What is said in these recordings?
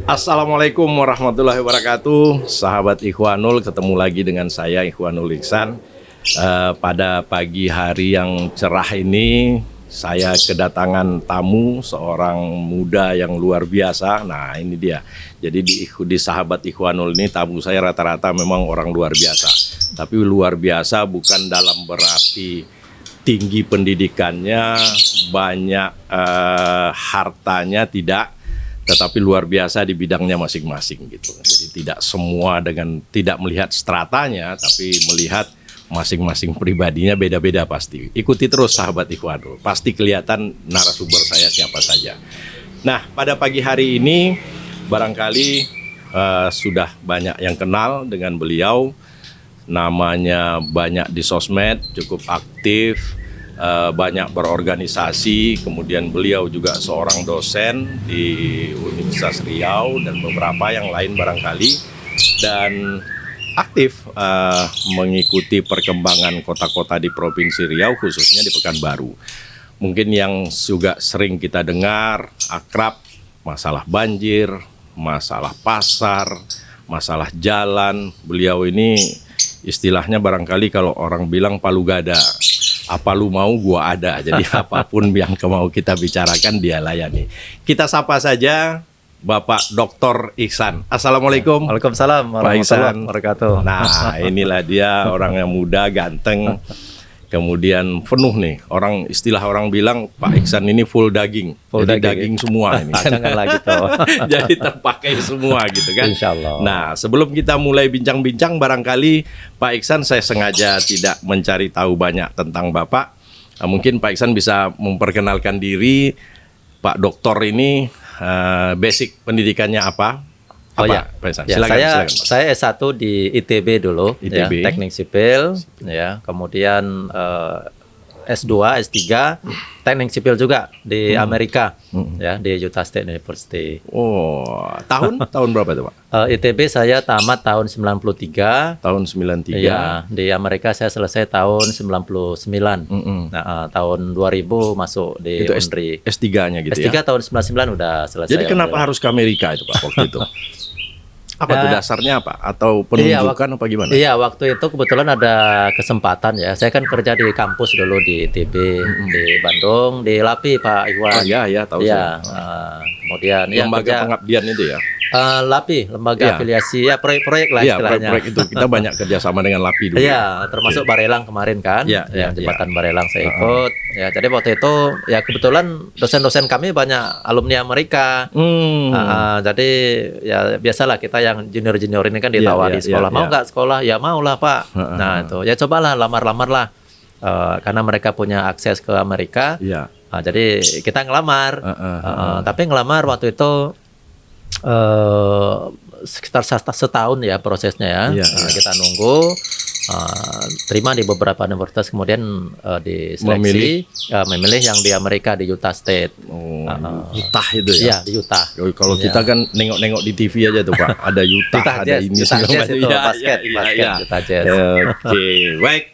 Assalamualaikum warahmatullahi wabarakatuh. Sahabat Ikhwanul, ketemu lagi dengan saya Ikhwanul Iksan. Pada pagi hari yang cerah ini, saya kedatangan tamu, seorang muda yang luar biasa. Nah, ini dia. Jadi di sahabat Ikhwanul ini tamu saya rata-rata memang orang luar biasa. Tapi luar biasa bukan dalam berarti tinggi pendidikannya, banyak hartanya, tidak. Tetapi luar biasa di bidangnya masing-masing gitu. Jadi tidak semua tidak melihat stratanya, tapi melihat masing-masing pribadinya beda-beda pasti. Ikuti terus sahabat Ikhwanul, pasti kelihatan narasumber saya siapa saja. Nah, pada pagi hari ini barangkali sudah banyak yang kenal dengan beliau. Namanya banyak di sosmed, cukup aktif, banyak berorganisasi. Kemudian beliau juga seorang dosen di Universitas Riau dan beberapa yang lain barangkali, dan aktif mengikuti perkembangan kota-kota di Provinsi Riau, khususnya di Pekanbaru. Mungkin yang juga sering kita dengar akrab, masalah banjir, masalah pasar, masalah jalan. Beliau ini istilahnya barangkali kalau orang bilang palu gada. Apa lu mau gua ada. Jadi apapun yang mau kita bicarakan dia layani. Kita sapa saja Bapak Dr. Iksan. Assalamualaikum. Waalaikumsalam warahmatullahi wabarakatuh. Nah, inilah dia orang yang muda, ganteng. Kemudian penuh nih, istilah orang bilang Pak Iksan ini full daging. Jadi daging semua ini. Jangan lagi tuh. Jadi terpakai semua gitu kan. Insyaallah. Nah, sebelum kita mulai bincang-bincang, barangkali Pak Iksan saya sengaja tidak mencari tahu banyak tentang Bapak. Mungkin Pak Iksan bisa memperkenalkan diri. Pak Doktor ini basic pendidikannya apa? Oh ya, silakan. Saya S1 di ITB dulu, ITB. Ya, Teknik Sipil, ya. Kemudian S2, S3, Teknik Sipil juga di Amerika, ya, di Utah State University. Oh, tahun berapa itu Pak? ITB saya tamat tahun 93. Tahun 93. Ya, di Amerika saya selesai tahun 99. Nah, tahun 2000 masuk di itu Unri. S3-nya gitu S3 ya? tahun 99 udah selesai. Jadi kenapa harus ke Amerika itu Pak waktu itu? Apa tuh dasarnya apa? Atau penunjukan apa gimana? Iya, waktu itu kebetulan ada kesempatan ya. Saya kan kerja di kampus dulu di ITB di Bandung, di LAPI Pak Iwan. Oh iya, tahu ya, kemudian lembaga pengabdian itu ya? LAPI, lembaga afiliasi, ya proyek-proyek lah istilahnya. Proyek itu kita banyak kerjasama dengan LAPI dulu. Iya, termasuk Barelang kemarin kan, yang jembatan Barelang saya ikut. Ya, jadi waktu itu ya kebetulan dosen-dosen kami banyak alumni Amerika. Jadi ya biasalah kita yang junior-junior ini kan ditawari sekolah, mau nggak sekolah? Ya mau lah Pak. Nah itu, ya cobalah lamar-lamar lah, karena mereka punya akses ke Amerika. Jadi kita ngelamar, tapi ngelamar waktu itu sekitar setahun ya prosesnya ya. Kita nunggu, terima di beberapa universitas, kemudian diseleksi, memilih yang di Amerika di Utah State. Utah itu ya? Iya, di Utah. Kalau kita kan nengok-nengok di TV aja tuh Pak, ada Utah, ada ini segala macam. Basket, Utah Jazz. Oke, baik.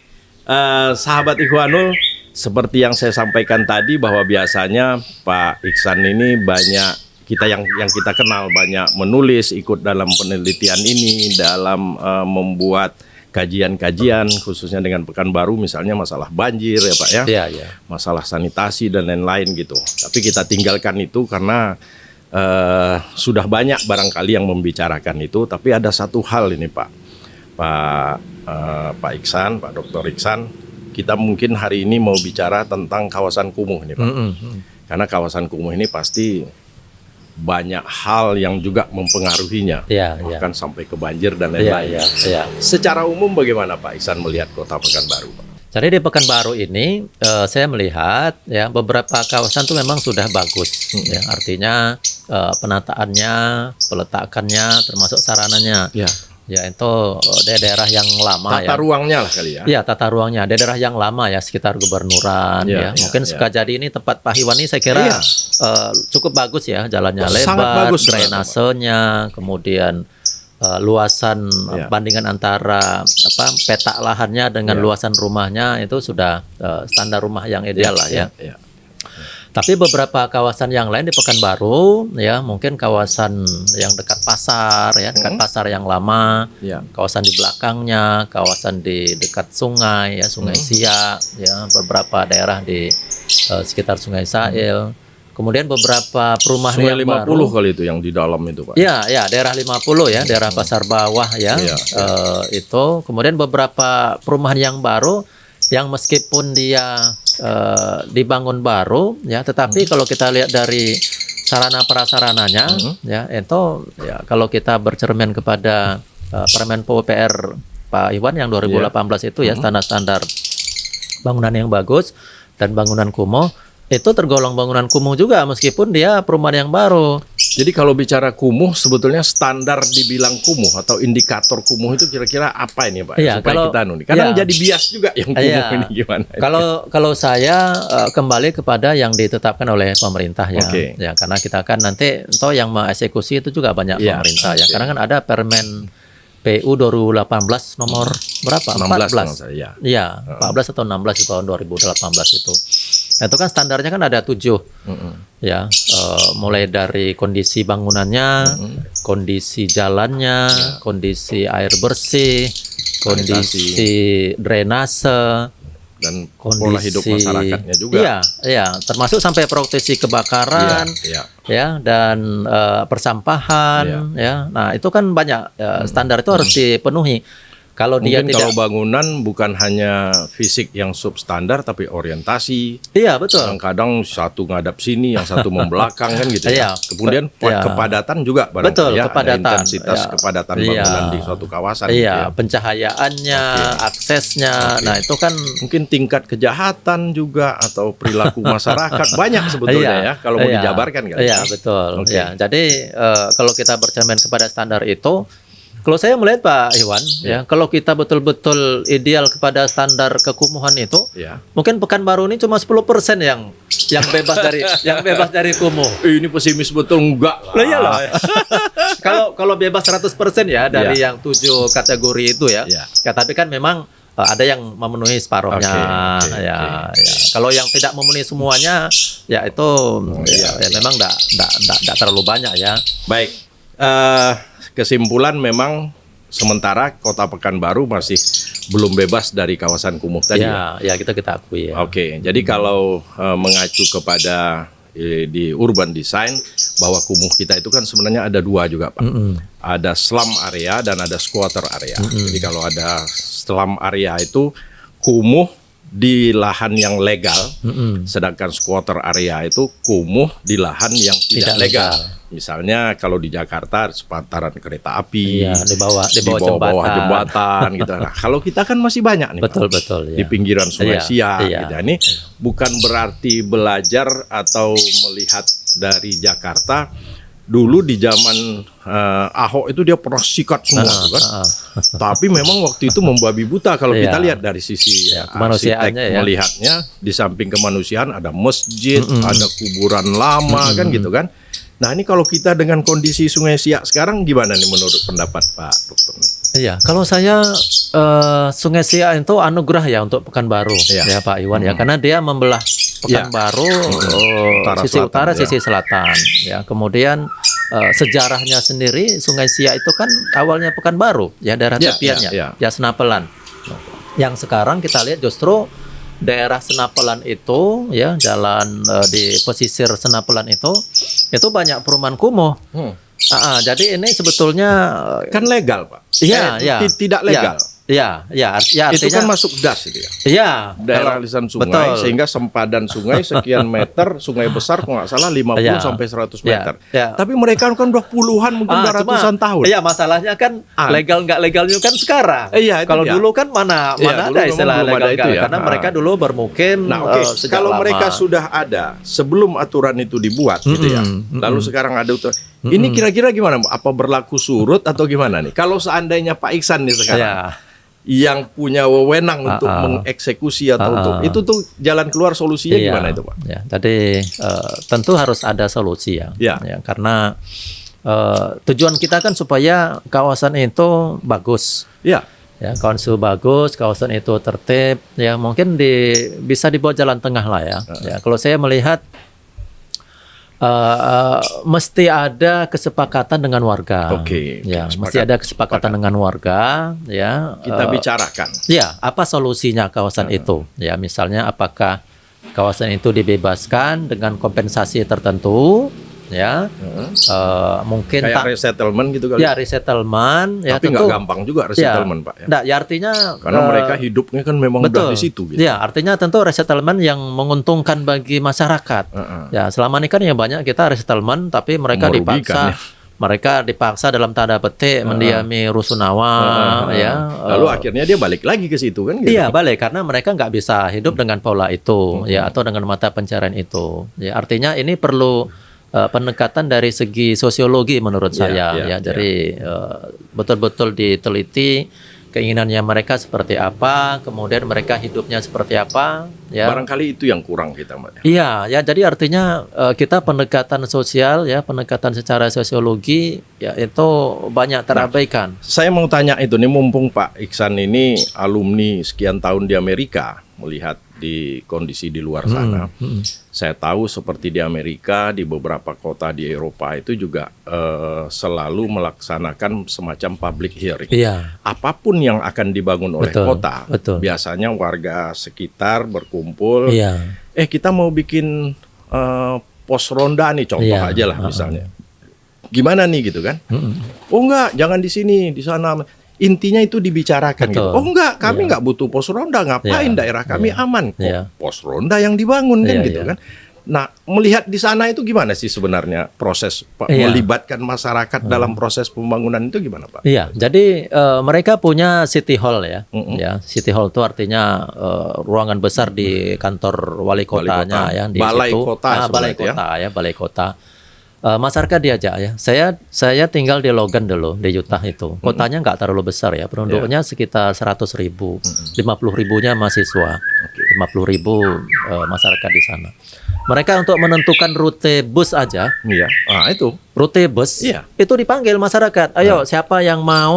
Sahabat Ikhwanul, seperti yang saya sampaikan tadi bahwa biasanya Pak Iksan ini banyak yang kita kenal, banyak menulis, ikut dalam penelitian ini, dalam membuat kajian-kajian khususnya dengan Pekanbaru, misalnya masalah banjir ya Pak ya, masalah sanitasi dan lain-lain gitu. Tapi kita tinggalkan itu karena sudah banyak barangkali yang membicarakan itu. Tapi ada satu hal ini Pak Iksan, Pak Dr. Iksan, kita mungkin hari ini mau bicara tentang kawasan kumuh ini Pak. Karena kawasan kumuh ini pasti banyak hal yang juga mempengaruhinya, bahkan sampai ke banjir dan lain-lain. Secara umum bagaimana Pak Iksan melihat kota Pekanbaru, Pak? Jadi di Pekanbaru ini saya melihat ya beberapa kawasan itu memang sudah bagus, ya, artinya penataannya, peletakannya, termasuk sarananya. Ya itu daerah yang lama tata ruangnya lah kali ya. Iya, tata ruangnya daerah yang lama ya, sekitar Gubernuran mungkin Sukajadi ini tempat Pak Iwan ini saya kira cukup bagus ya, jalannya lebar, bagus, drainasenya, kemudian luasan bandingan antara peta lahannya dengan luasan rumahnya itu sudah standar rumah yang ideal lah ya. Tapi beberapa kawasan yang lain di Pekanbaru, ya mungkin kawasan yang dekat pasar, ya dekat pasar yang lama, kawasan di belakangnya, kawasan di dekat sungai, ya Sungai Siak, ya beberapa daerah di sekitar Sungai Sail. Kemudian beberapa perumahan Sungai yang 50 baru. kali itu yang di dalam itu, Pak. Ya, ya daerah 50 ya, daerah Pasar Bawah ya, itu. Kemudian beberapa perumahan yang baru, yang meskipun dia dibangun baru, ya, tetapi kalau kita lihat dari sarana prasarananya, ya, itu ya kalau kita bercermin kepada Permen PUPR Pak Iwan yang 2018 itu ya standar-standar bangunan yang bagus dan bangunan kumuh. Itu tergolong bangunan kumuh juga meskipun dia perumahan yang baru. Jadi kalau bicara kumuh sebetulnya standar dibilang kumuh atau indikator kumuh itu kira-kira apa ini, Pak? Iya, supaya kita kadang jadi bias juga yang kumuh ini gimana? Kalau saya kembali kepada yang ditetapkan oleh pemerintah ya. Ya karena kita kan nanti yang mengeksekusi itu juga banyak pemerintah ya. Karena kan ada Permen PU 2018 nomor berapa? 14. Iya, 14 atau 16 di tahun 2018 itu. Itu kan standarnya kan ada 7, ya, mulai dari kondisi bangunannya, kondisi jalannya, kondisi air bersih, kondisi drainase, dan pola hidup masyarakatnya juga. Iya, termasuk sampai proteksi kebakaran, ya, dan persampahan, ya. Nah itu kan banyak standar itu harus dipenuhi. Kalau mungkin dia kalau bangunan bukan hanya fisik yang substandar tapi orientasi. Iya betul. Kadang satu ngadap sini, yang satu membelakang kan gitu ya. Kemudian kepadatan juga betul, ya. Kepadatan. Ada intensitas kepadatan bangunan di suatu kawasan. Iya, gitu ya. Pencahayaannya, aksesnya. Nah itu kan mungkin tingkat kejahatan juga atau perilaku masyarakat banyak sebetulnya ya kalau mau dijabarkan kan. Iya betul. Ya, jadi kalau kita bercermin kepada standar itu. Kalau saya melihat Pak Iwan, ya kalau kita betul-betul ideal kepada standar kekumuhan itu, mungkin Pekanbaru ini cuma 10% yang bebas dari kumuh. Ini pesimis betul enggak lah. Kalau bebas 100% ya dari yang 7 kategori itu ya. Tapi kan memang ada yang memenuhi separuhnya. Ya. Kalau yang tidak memenuhi semuanya, ya itu memang enggak terlalu banyak ya. Baik. Kesimpulan memang sementara Kota Pekanbaru masih belum bebas dari kawasan kumuh tadi. Ya kita akui ya. Jadi kalau mengacu kepada di urban design bahwa kumuh kita itu kan sebenarnya ada 2 juga, Pak. Ada slum area dan ada squatter area. Jadi kalau ada slum area itu kumuh di lahan yang legal, sedangkan squatter area itu kumuh di lahan yang tidak legal. Misalnya kalau di Jakarta sepantaran kereta api, di bawah jembatan gitu. Nah, kalau kita kan masih banyak nih, betul di pinggiran Sungai Siak. Gitu. Ini bukan berarti belajar atau melihat dari Jakarta. Dulu di zaman Ahok itu dia pernah sikat semua, kan? Tapi memang waktu itu membabi buta kalau kita lihat dari sisi arsitek melihatnya. Di samping kemanusiaan ada masjid, ada kuburan lama, kan gitu kan. Nah ini kalau kita dengan kondisi Sungai Siak sekarang gimana nih menurut pendapat Pak Dokter nih? Iya, kalau saya Sungai Siak itu anugerah ya untuk Pekanbaru ya Pak Iwan ya, karena dia membelah Pekanbaru sisi utara, sisi selatan ya. Kemudian sejarahnya sendiri Sungai Siak itu kan awalnya Pekanbaru ya, daerah tepiannya ya Senapelan. Yang sekarang kita lihat justru daerah Senapelan itu ya, jalan di pesisir Senapelan itu banyak perumahan kumuh. Jadi ini sebetulnya kan legal, Pak. Tidak legal. Artinya itu kan masuk das itu ya. Iya. Daerah alisan sungai sehingga sempadan sungai sekian meter, sungai besar kalau nggak salah 50 sampai 100 meter. Tapi mereka kan udah puluhan mungkin ratusan tahun. Iya, masalahnya kan legal nggak legalnya kan sekarang. Kalau dulu kan mana ada istilah legal itu ya. Karena mereka dulu bermukim kalau mereka sudah ada sebelum aturan itu dibuat gitu ya. Lalu sekarang ada aturan. Ini kira-kira gimana? Apa berlaku surut atau gimana nih? Kalau seandainya Pak Iksan nih sekarang yang punya wewenang untuk mengeksekusi atau untuk itu tuh jalan keluar solusinya gimana itu, Pak? Jadi tentu harus ada solusi ya, karena tujuan kita kan supaya kawasan itu bagus. Ya, kawasan itu bagus, kawasan itu tertib. Ya, mungkin bisa dibawa jalan tengah lah ya. Kalau saya melihat Mesti ada kesepakatan dengan warga. Oke, Ya, mesti ada kesepakatan dengan warga. Ya, kita bicarakan. Ya, apa solusinya kawasan itu? Ya, misalnya apakah kawasan itu dibebaskan dengan kompensasi tertentu? Ya, mungkin Kayak resettlement gitu kali. Ya, resettlement. Ya, tapi tentu, nggak gampang juga resettlement, Pak. Ya. Nah, ya artinya karena mereka hidupnya kan memang udah di situ. Gitu. Ya, artinya tentu resettlement yang menguntungkan bagi masyarakat. Ya, selama ini kan yang banyak kita resettlement, tapi mereka dipaksa. Ya. Mereka dipaksa dalam tanda petik mendiami rusunawa, ya. Lalu akhirnya dia balik lagi ke situ kan? Gitu. Iya, balik karena mereka nggak bisa hidup dengan pola itu, ya, atau dengan mata pencarian itu. Ya, artinya ini perlu pendekatan dari segi sosiologi menurut saya, ya. Jadi betul-betul diteliti keinginannya mereka seperti apa, kemudian mereka hidupnya seperti apa. Ya. Barangkali itu yang kurang kita, Mbak. Iya, ya. Jadi artinya kita pendekatan sosial, ya, pendekatan secara sosiologi, ya, itu banyak terabaikan. Saya mau tanya itu nih, mumpung Pak Iksan ini alumni sekian tahun di Amerika, melihat di kondisi di luar sana. Saya tahu seperti di Amerika, di beberapa kota di Eropa itu juga selalu melaksanakan semacam public hearing. Iya. Apapun yang akan dibangun oleh kota, biasanya warga sekitar berkumpul. Iya. Kita mau bikin pos ronda nih, contoh aja lah misalnya. Gimana nih gitu kan? Oh enggak, jangan di sini, di sana. Intinya itu dibicarakan gitu. Oh enggak, kami enggak butuh pos ronda, ngapain daerah kami aman kok. Pos ronda yang dibangun kan gitu kan. Nah, melihat di sana itu gimana sih sebenarnya proses melibatkan masyarakat dalam proses pembangunan itu gimana, Pak? Iya, jadi mereka punya city hall ya. Ya, city hall itu artinya ruangan besar di kantor wali kotanya ya, di balai situ. Kota, balai kota ya, balai kota. Masyarakat diajak ya. Saya tinggal di Logan dulu di Utah itu. Kotanya nggak terlalu besar ya. Penduduknya sekitar 100.000. 50.000-nya mahasiswa. 50.000 masyarakat di sana. Mereka untuk menentukan rute bus aja. Iya. Itu. Rute bus. Iya. Itu dipanggil masyarakat. Ayo, siapa yang mau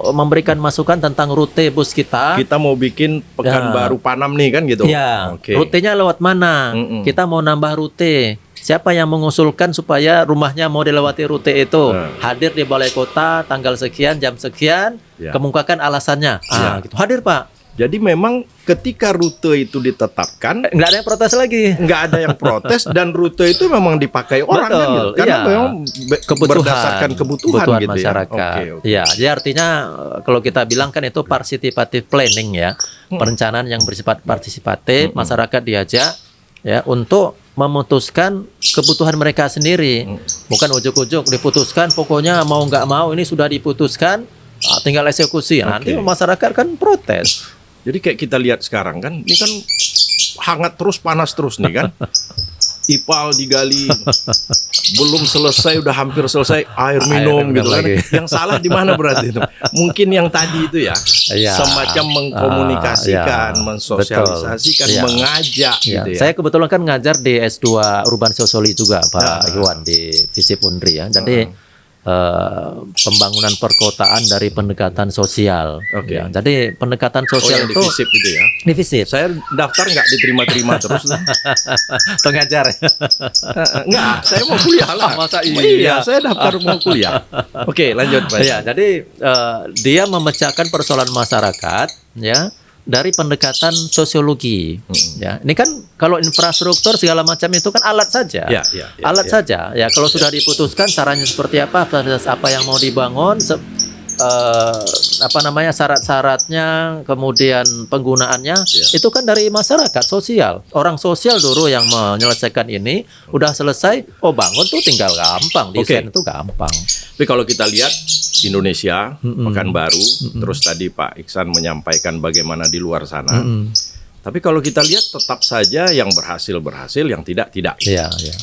memberikan masukan tentang rute bus kita? Kita mau bikin Pekanbaru Panam nih kan gitu. Iya. Rutenya lewat mana? Kita mau nambah rute. Siapa yang mengusulkan supaya rumahnya mau dilewati rute itu? Hadir di balai kota tanggal sekian, jam sekian, kemukakan alasannya. Gitu. Hadir, Pak. Jadi memang ketika rute itu ditetapkan, nggak ada yang protes lagi. Nggak ada yang protes dan rute itu memang dipakai orang kan gitu. Karena memang berdasarkan kebutuhan gitu masyarakat. Ya, jadi artinya kalau kita bilang kan itu participative planning ya. Perencanaan yang bersifat partisipatif, masyarakat diajak ya untuk memutuskan kebutuhan mereka sendiri, bukan ujuk-ujuk diputuskan. Pokoknya mau nggak mau ini sudah diputuskan, tinggal eksekusi. Nanti masyarakat kan protes. Jadi kayak kita lihat sekarang kan, ini kan hangat terus, panas terus nih kan. IPAL digali, belum selesai, udah hampir selesai, air minum gitu kan. Yang salah di mana berarti itu? Mungkin yang tadi itu ya, semacam mengkomunikasikan, mensosialisasikan, mengajak gitu ya. Saya kebetulan kan ngajar di S2 Urban Sociology juga, Pak Iwan, di FISIP Unri ya. Jadi pembangunan perkotaan dari pendekatan sosial. Ya, jadi pendekatan sosial itu di FISIP itu ya. Di FISIP. Saya daftar nggak diterima-terima terus. Pengajar. Enggak, saya mau kuliah lah. Masa iya, saya daftar mau kuliah. Oke, lanjut, Pak. Ya, jadi dia memecahkan persoalan masyarakat ya dari pendekatan sosiologi. Ya, ini kan kalau infrastruktur segala macam itu kan alat saja. Alat saja. Ya, kalau sudah diputuskan caranya seperti apa, fasilitas apa yang mau dibangun, syarat-syaratnya, kemudian penggunaannya, itu kan dari masyarakat sosial. Orang sosial dulu yang menyelesaikan ini, udah selesai, bangun tuh tinggal gampang, desain itu gampang. Tapi kalau kita lihat Indonesia, Pekanbaru, terus tadi Pak Iksan menyampaikan bagaimana di luar sana. Tapi kalau kita lihat tetap saja yang berhasil, yang tidak.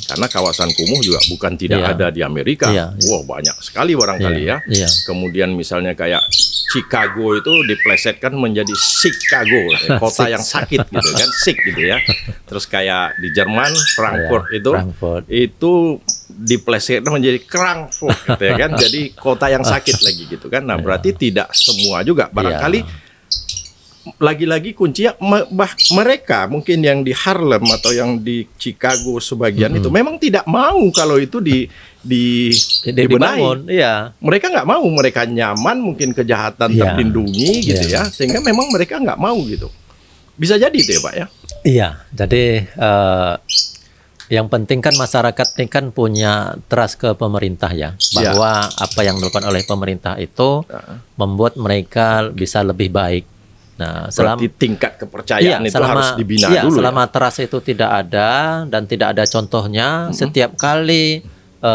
Karena kawasan kumuh juga bukan tidak ada di Amerika. Wah, banyak sekali barangkali ya. Kemudian misalnya kayak Chicago itu diplesetkan menjadi Chicago, kota yang sakit gitu kan, sick gitu ya. Terus kayak di Jerman, Frankfurt itu diplesetkan menjadi Frankfurt gitu ya kan. Jadi kota yang sakit lagi gitu kan. Nah, berarti tidak semua juga barangkali lagi-lagi kuncinya mereka mungkin yang di Harlem atau yang di Chicago sebagian itu memang tidak mau kalau itu dibenahi. Iya. Mereka nggak mau, mereka nyaman, mungkin kejahatan terlindungi gitu ya, sehingga memang mereka nggak mau gitu. Bisa jadi itu ya Pak ya? Iya, jadi yang penting kan masyarakat ini kan punya trust ke pemerintah ya, bahwa apa yang dilakukan oleh pemerintah itu membuat mereka bisa lebih baik. Nah, berarti tingkat kepercayaan itu harus dibina dulu. Selama trust itu tidak ada dan tidak ada contohnya, setiap kali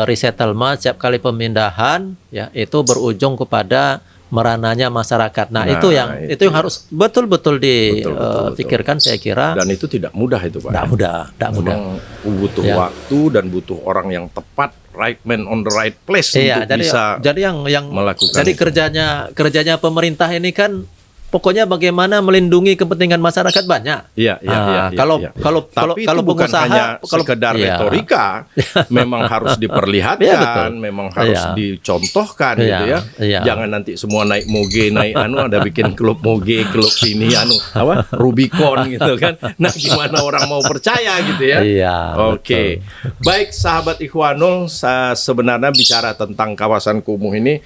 resettlement, setiap kali pemindahan, ya itu berujung kepada merananya masyarakat. Nah, itu yang harus betul-betul dipikirkan saya kira. Dan itu tidak mudah itu Pak. Tidak mudah. Butuh waktu dan butuh orang yang tepat, right man on the right place untuk bisa yang melakukan. Jadi kerjanya pemerintah ini kan pokoknya bagaimana melindungi kepentingan masyarakat banyak. Kalau bukan hanya sekedar retorika, memang harus diperlihatkan, memang harus dicontohkan gitu ya. Jangan nanti semua naik moge, naik ada bikin klub moge, klub ini Rubicon gitu kan. Nah, gimana orang mau percaya gitu ya? Oke. Baik sahabat Ikhwanul, sebenarnya bicara tentang kawasan kumuh ini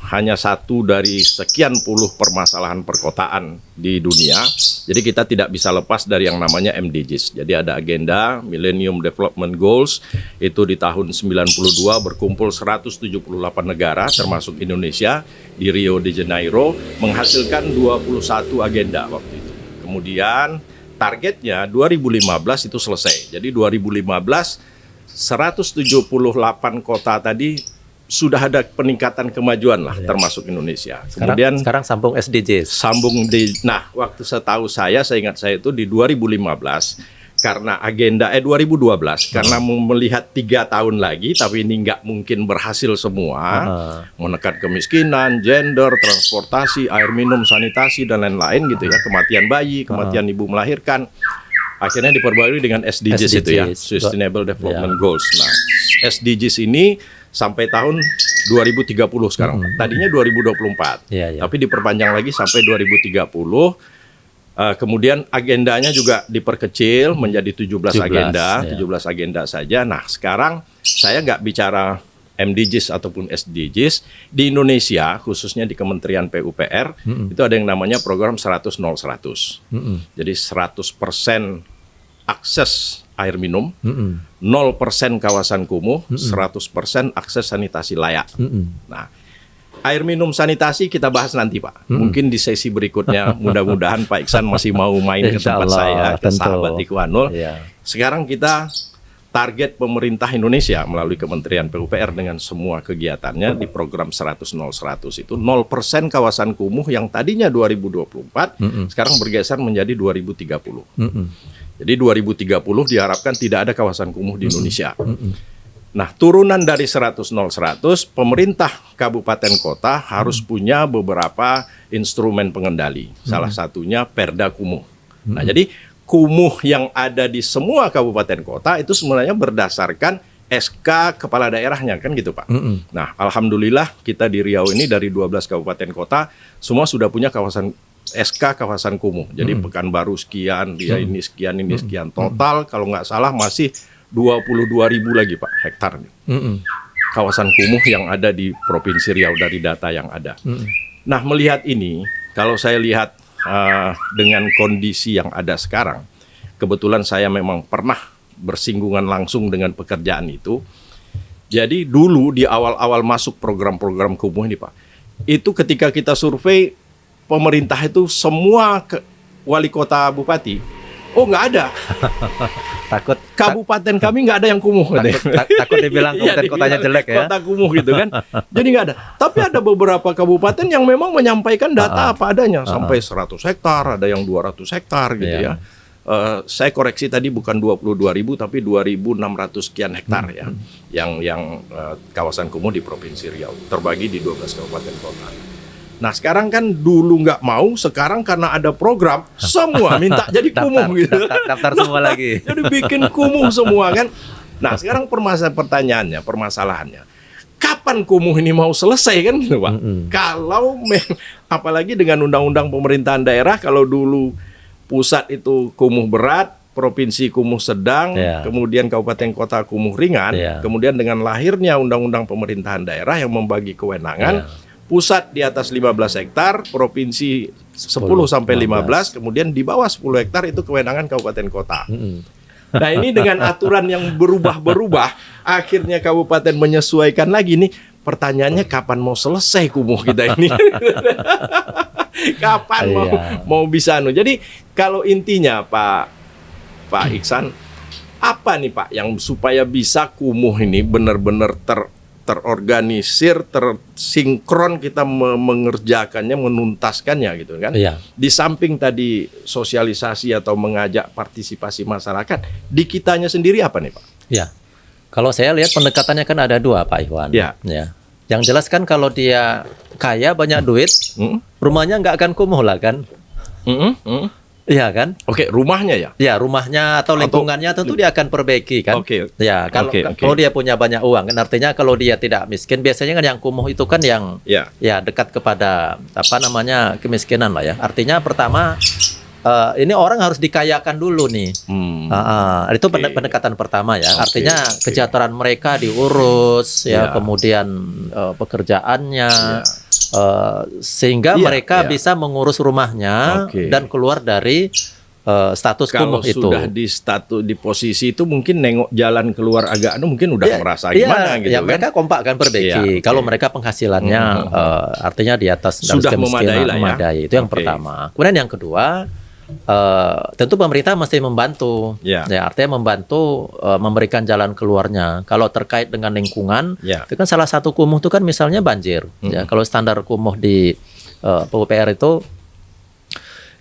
hanya satu dari sekian puluh permasalahan perkotaan di dunia. Jadi kita tidak bisa lepas dari yang namanya MDGs. Jadi ada agenda Millennium Development Goals, itu di tahun 92 berkumpul 178 negara termasuk Indonesia di Rio de Janeiro, menghasilkan 21 agenda waktu itu. Kemudian targetnya 2015 itu selesai. Jadi 2015 178 kota tadi sudah ada peningkatan kemajuan lah, termasuk Indonesia. Kemudian sekarang sambung SDGs. Waktu saya ingat saya itu di 2015 karena agenda 2012 karena melihat 3 tahun lagi, tapi ini nggak mungkin berhasil semua, menekan kemiskinan, gender, transportasi, air minum, sanitasi dan lain-lain gitu ya, kematian bayi, kematian ibu melahirkan. Akhirnya diperbarui dengan SDGs itu ya, Sustainable Development Goals. Nah, SDGs ini sampai tahun 2030 sekarang. Tadinya 2024. Tapi diperpanjang lagi sampai 2030. Kemudian agendanya juga diperkecil menjadi 17 agenda, 17 agenda saja. Nah, sekarang saya nggak bicara MDGs ataupun SDGs. Di Indonesia, khususnya di Kementerian PUPR, itu ada yang namanya program 100-0-100. Jadi 100% akses air minum, 0% kawasan kumuh, 100% akses sanitasi layak. Nah, air minum sanitasi kita bahas nanti Pak. Mungkin di sesi berikutnya, mudah-mudahan Pak Iksan masih mau main ke tempat saya, ke sahabat Ikhwanul. Sekarang kita target pemerintah Indonesia melalui Kementerian PUPR dengan semua kegiatannya di program 100-0-100 itu 0% kawasan kumuh yang tadinya 2024, sekarang bergeser menjadi 2030. Jadi 2030 diharapkan tidak ada kawasan kumuh di Indonesia. Nah, turunan dari 100-0-100, pemerintah kabupaten kota harus punya beberapa instrumen pengendali. Salah satunya Perda Kumuh. Nah, jadi kumuh yang ada di semua kabupaten kota itu sebenarnya berdasarkan SK kepala daerahnya kan gitu Pak. Nah, alhamdulillah kita di Riau ini dari 12 kabupaten kota semua sudah punya kawasan SK kawasan kumuh. Jadi Pekanbaru sekian, dia ini sekian, ini sekian. Total kalau nggak salah masih 22.000 lagi Pak hektar. Kawasan kumuh yang ada di Provinsi Riau dari data yang ada. Nah, melihat ini, kalau saya lihat dengan kondisi yang ada sekarang, kebetulan saya memang pernah bersinggungan langsung dengan pekerjaan itu. Jadi dulu di awal-awal masuk program-program kumuh ini Pak, itu ketika kita survei pemerintah itu semua wali kota bupati, nggak ada. Takut kabupaten kami nggak ada yang kumuh. Takut dibilang kabupaten kotanya jelek ya. Kota kumuh gitu kan. Jadi nggak ada. Tapi ada beberapa kabupaten yang memang menyampaikan data apa adanya, sampai 100 hektar, ada yang 200 hektar gitu ya. Saya koreksi tadi bukan 22.000 tapi 2.600 sekian hektar ya. Yang kawasan kumuh di Provinsi Riau terbagi di 12 kabupaten kota. Nah, sekarang kan dulu nggak mau, sekarang karena ada program semua minta jadi kumuh gitu. Daftar semua lagi. Jadi bikin kumuh semua kan. Nah, sekarang permasalahannya, kapan kumuh ini mau selesai kan gitu Pak? Kalau apalagi dengan undang-undang pemerintahan daerah, kalau dulu pusat itu kumuh berat, provinsi kumuh sedang, kemudian kabupaten kota kumuh ringan, kemudian dengan lahirnya undang-undang pemerintahan daerah yang membagi kewenangan, pusat di atas 15 hektar, provinsi 10 sampai 15, kemudian di bawah 10 hektar itu kewenangan kabupaten kota. Nah ini dengan aturan yang berubah-berubah, akhirnya kabupaten menyesuaikan lagi nih. Pertanyaannya kapan mau selesai kumuh kita ini? Kapan mau bisa Jadi kalau intinya Pak Iksan, apa nih Pak yang supaya bisa kumuh ini benar-benar terorganisir, tersinkron, kita mengerjakannya, menuntaskannya gitu kan? Di samping tadi sosialisasi atau mengajak partisipasi masyarakat, di kitanya sendiri apa nih Pak? Kalau saya lihat pendekatannya kan ada dua Pak Ikhwan. Yang jelas kan kalau dia kaya banyak duit, rumahnya nggak akan kumuh lah kan? Iya kan? Oke, rumahnya ya? Ya, rumahnya atau lingkungannya tentu dia akan perbaiki kan? Ya, kalau dia punya banyak uang kan, artinya kalau dia tidak miskin, biasanya kan yang kumuh itu kan yang ya dekat kepada kemiskinan lah ya. Artinya pertama ini orang harus dikayakan dulu nih. Itu pendekatan pertama ya. Artinya kesejahteraan mereka diurus kemudian pekerjaannya. Sehingga mereka bisa mengurus rumahnya dan keluar dari status kumuh itu. Kalau sudah di posisi itu mungkin nengok jalan keluar agak mungkin udah merasa gimana gitu kan. Mereka kompak kan perbaiki. Kalau mereka penghasilannya artinya di atas sudah memadai itu yang pertama. Kemudian yang kedua, tentu pemerintah mesti membantu. Artinya membantu memberikan jalan keluarnya. Kalau terkait dengan lingkungan, itu kan salah satu kumuh itu kan misalnya banjir. Kalau standar kumuh di PUPR itu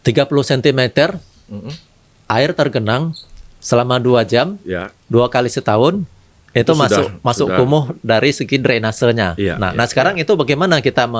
30 cm air tergenang selama 2 jam, 2 kali setahun, itu masuk kumuh dari segi drainasenya. Nah, sekarang itu bagaimana kita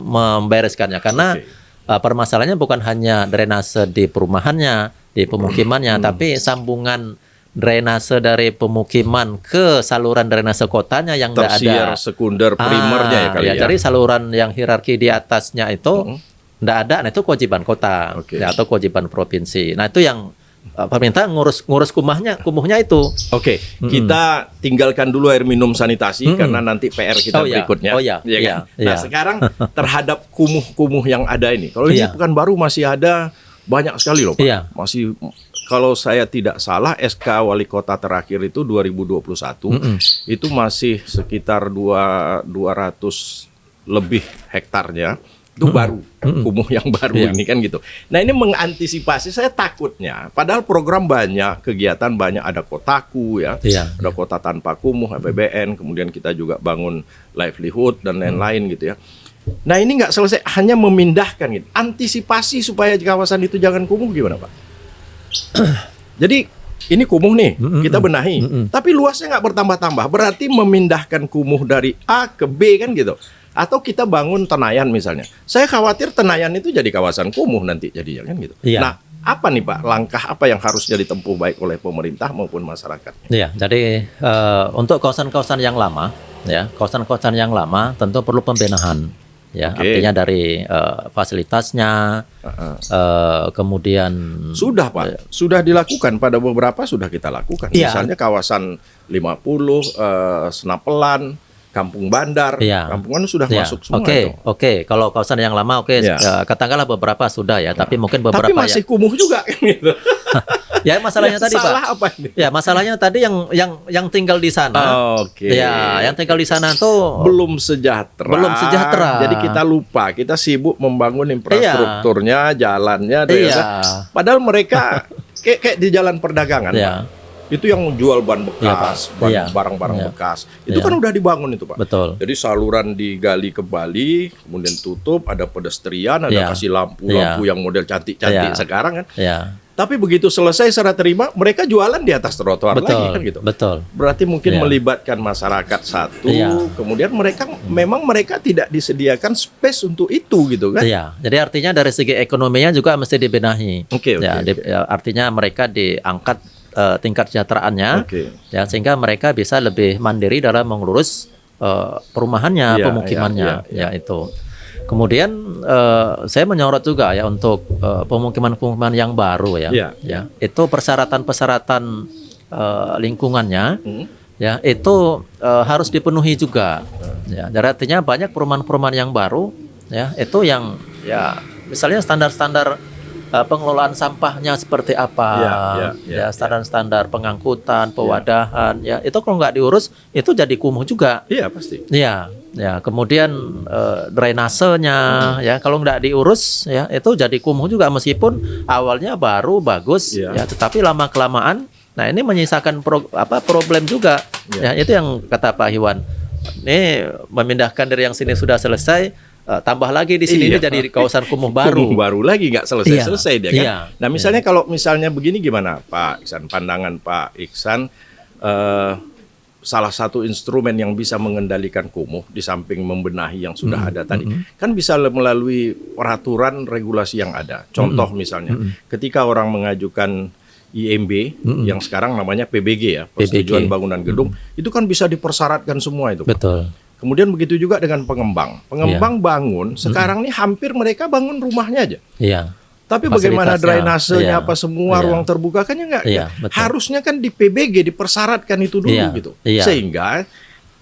membereskannya? Karena permasalahannya bukan hanya drainase di perumahannya, di pemukimannya, tapi sambungan drainase dari pemukiman ke saluran drainase kotanya yang tidak ada. Sekunder, primernya ya. Jadi saluran yang hierarki di atasnya itu tidak ada, nah itu kewajiban kota atau kewajiban provinsi. Nah itu yang pemerintah ngurus kumuhnya itu. Kita tinggalkan dulu air minum sanitasi karena nanti PR kita berikutnya. Nah sekarang terhadap kumuh-kumuh yang ada ini, kalau ini Pekanbaru masih ada banyak sekali loh Pak. Masih, kalau saya tidak salah SK Wali Kota terakhir itu 2021 itu masih sekitar 200 lebih hektarnya. Itu baru, kumuh yang baru ini kan gitu. Nah ini mengantisipasi, saya takutnya, padahal program banyak, kegiatan banyak, ada kotaku ada kota tanpa kumuh, APBN, kemudian kita juga bangun livelihood dan lain-lain gitu ya. Nah ini nggak selesai, hanya memindahkan gitu. Antisipasi supaya kawasan itu jangan kumuh gimana Pak? Jadi ini kumuh nih, kita benahi, tapi luasnya nggak bertambah-tambah, berarti memindahkan kumuh dari A ke B kan gitu. Atau kita bangun Tenayan misalnya. Saya khawatir Tenayan itu jadi kawasan kumuh nanti jadinya kan gitu. Nah, apa nih Pak langkah apa yang harus jadi tempuh baik oleh pemerintah maupun masyarakat? Jadi untuk kawasan-kawasan yang lama, kawasan-kawasan yang lama tentu perlu pembenahan. Artinya dari fasilitasnya, kemudian sudah Pak, sudah dilakukan pada beberapa sudah kita lakukan. Misalnya kawasan 50, Senapelan, Kampung Bandar, kampungan sudah masuk semua itu. Kalau kawasan yang lama katakanlah beberapa sudah tapi mungkin beberapa tapi masih kumuh juga kan gitu. Masalahnya tadi Pak. Apa ini? Masalahnya tadi yang tinggal di sana. Yang tinggal di sana tuh belum sejahtera. Jadi kita lupa, kita sibuk membangun infrastrukturnya, jalannya, padahal mereka kayak di jalan perdagangan. Itu yang jual ban bekas, barang-barang bekas. Itu kan udah dibangun itu Pak. Betul. Jadi saluran digali kembali, kemudian tutup, ada pedestrian, ada kasih lampu-lampu yang model cantik-cantik sekarang kan. Tapi begitu selesai serah terima, mereka jualan di atas trotoar lagi kan gitu. Berarti mungkin melibatkan masyarakat satu, kemudian mereka tidak disediakan space untuk itu gitu kan. Jadi artinya dari segi ekonominya juga mesti dibenahi. Artinya mereka diangkat tingkat kesejahteraannya, sehingga mereka bisa lebih mandiri dalam mengurus perumahannya, pemukimannya, ya itu. Kemudian saya menyorot juga ya untuk pemukiman-pemukiman yang baru ya. Itu persyaratan-persyaratan lingkungannya ya itu harus dipenuhi juga. Ya, jadi artinya banyak perumahan-perumahan yang baru ya itu yang ya misalnya standar-standar pengelolaan sampahnya seperti apa, standar-standar pengangkutan, pewadahan, ya itu kalau nggak diurus itu jadi kumuh juga. Iya pasti. Ya, kemudian drainasenya, ya kalau nggak diurus, ya itu jadi kumuh juga meskipun awalnya baru bagus, ya tetapi lama kelamaan, nah ini menyisakan problem juga. Ya itu yang kata Pak Iwan, ini memindahkan dari yang sini sudah selesai. Tambah lagi di sini ini jadi kawasan kumuh baru. Kumuh baru lagi nggak selesai dia kan. Nah misalnya kalau misalnya begini gimana Pak Iksan, pandangan Pak Iksan, salah satu instrumen yang bisa mengendalikan kumuh di samping membenahi yang sudah ada tadi kan bisa melalui peraturan regulasi yang ada. Contoh misalnya ketika orang mengajukan IMB yang sekarang namanya PBG ya, persetujuan bangunan gedung, itu kan bisa dipersyaratkan semua itu. Betul. Kemudian begitu juga dengan pengembang. Pengembang bangun, sekarang ini hampir mereka bangun rumahnya aja. Iya. Tapi bagaimana drainasenya apa semua ruang terbuka kan ya enggak. Harusnya kan di PBG dipersyaratkan itu dulu gitu. Sehingga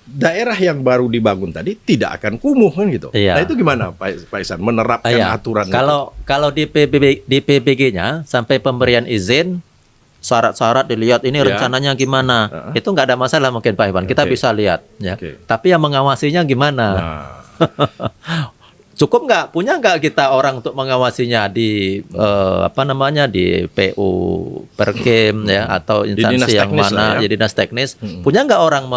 daerah yang baru dibangun tadi tidak akan kumuh kan gitu. Nah itu gimana Pak Iksan menerapkan aturan kalau di PBG-nya sampai pemberian izin syarat-syarat dilihat ini rencananya gimana, itu nggak ada masalah mungkin Pak Iwan, kita bisa lihat ya. Tapi yang mengawasinya gimana? Cukup nggak, punya nggak kita orang untuk mengawasinya di di PU Perkim ya atau instansi yang mana, jadi dinas teknis, punya nggak orang